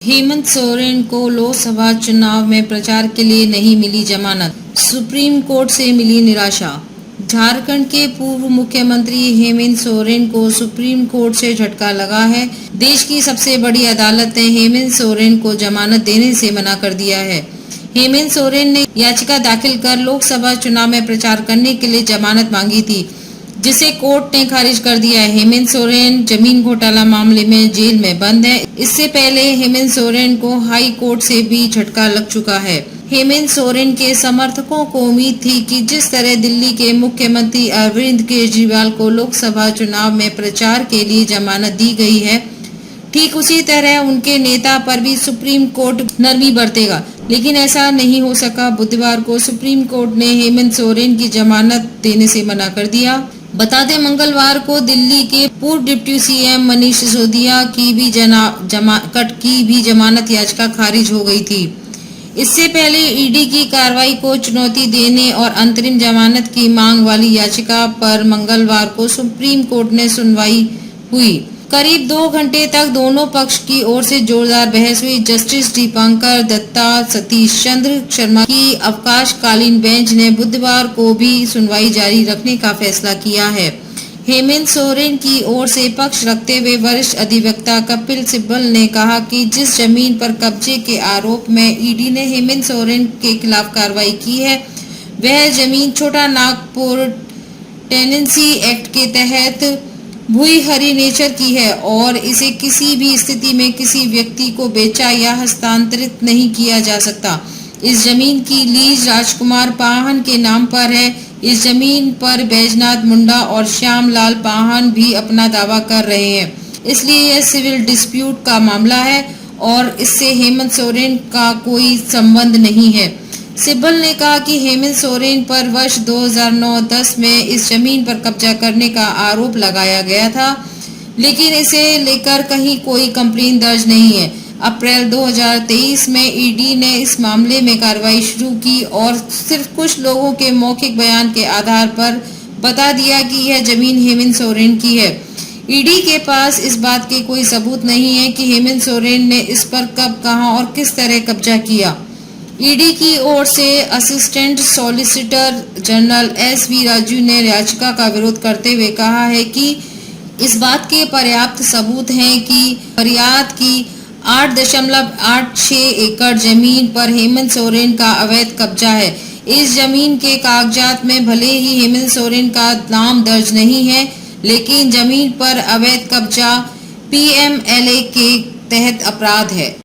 हेमंत सोरेन को लोकसभा चुनाव में प्रचार के लिए नहीं मिली जमानत, सुप्रीम कोर्ट से मिली निराशा। झारखंड के पूर्व मुख्यमंत्री हेमंत सोरेन को सुप्रीम कोर्ट से झटका लगा है। देश की सबसे बड़ी अदालत ने हेमंत सोरेन को जमानत देने से मना कर दिया है। हेमंत सोरेन ने याचिका दाखिल कर लोकसभा चुनाव में प्रचार करने के लिए जमानत मांगी थी, जिसे कोर्ट ने खारिज कर दिया है। हेमंत सोरेन जमीन घोटाला मामले में जेल में बंद है। इससे पहले हेमंत सोरेन को हाई कोर्ट से भी झटका लग चुका है। हेमंत सोरेन के समर्थकों को उम्मीद थी कि जिस तरह दिल्ली के मुख्यमंत्री अरविंद केजरीवाल को लोकसभा चुनाव में प्रचार के लिए जमानत दी गई है, ठीक उसी तरह उनके नेता पर भी सुप्रीम कोर्ट नरमी बरतेगा, लेकिन ऐसा नहीं हो सका। बुधवार को सुप्रीम कोर्ट ने हेमंत सोरेन की जमानत देने से मना कर दिया। बता दें, मंगलवार को दिल्ली के पूर्व डिप्टी सीएम मनीष सिसोदिया की भी जमानत याचिका खारिज हो गई थी। इससे पहले ईडी की कार्रवाई को चुनौती देने और अंतरिम जमानत की मांग वाली याचिका पर मंगलवार को सुप्रीम कोर्ट में सुनवाई हुई। करीब 2 घंटे तक दोनों पक्ष की ओर से जोरदार बहस हुई। जस्टिस दीपांकर दत्ता, सतीश चंद्र शर्मा की अवकाशकालीन बेंच ने बुधवार को भी सुनवाई जारी रखने का फैसला किया है। हेमंत सोरेन की ओर से पक्ष रखते हुए वरिष्ठ अधिवक्ता कपिल सिब्बल ने कहा कि जिस जमीन पर कब्जे के आरोप में ईडी ने हेमंत सोरेन के खिलाफ कार्रवाई की है, वह जमीन छोटा नागपुर टेनेंसी एक्ट के तहत भूई हरी नेचर की है और इसे किसी भी स्थिति में किसी व्यक्ति को बेचा या हस्तांतरित नहीं किया जा सकता। इस जमीन की लीज राजकुमार पाहन के नाम पर है। इस जमीन पर बैजनाथ मुंडा और श्यामलाल पाहन भी अपना दावा कर रहे हैं, इसलिए यह सिविल डिस्प्यूट का मामला है और इससे हेमंत सोरेन का कोई संबंध नहीं है। सिब्बल ने कहा कि हेमंत सोरेन पर वर्ष 2009-10 में इस जमीन पर कब्जा करने का आरोप लगाया गया था, लेकिन इसे लेकर कहीं कोई कंप्लेन दर्ज नहीं है। अप्रैल 2023 में ईडी ने इस मामले में कार्रवाई शुरू की और सिर्फ कुछ लोगों के मौखिक बयान के आधार पर बता दिया कि यह जमीन हेमंत सोरेन की है। ईडी के पास इस बात के कोई सबूत नहीं है कि हेमंत सोरेन ने इस पर कब, कहां और किस तरह कब्जा किया। ईडी की ओर से assistant solicitor general SV Raju ने याचिका का विरोध करते हुए कहा है कि इस बात के पर्याप्त सबूत हैं कि फरियाद की 8.86 एकड़ जमीन पर हेमंत सोरेन का अवैध कब्जा है। इस जमीन के कागजात में भले ही हेमंत सोरेन का नाम दर्ज नहीं है, लेकिन जमीन पर अवैध कब्जा PMLA के तहत अपराध है।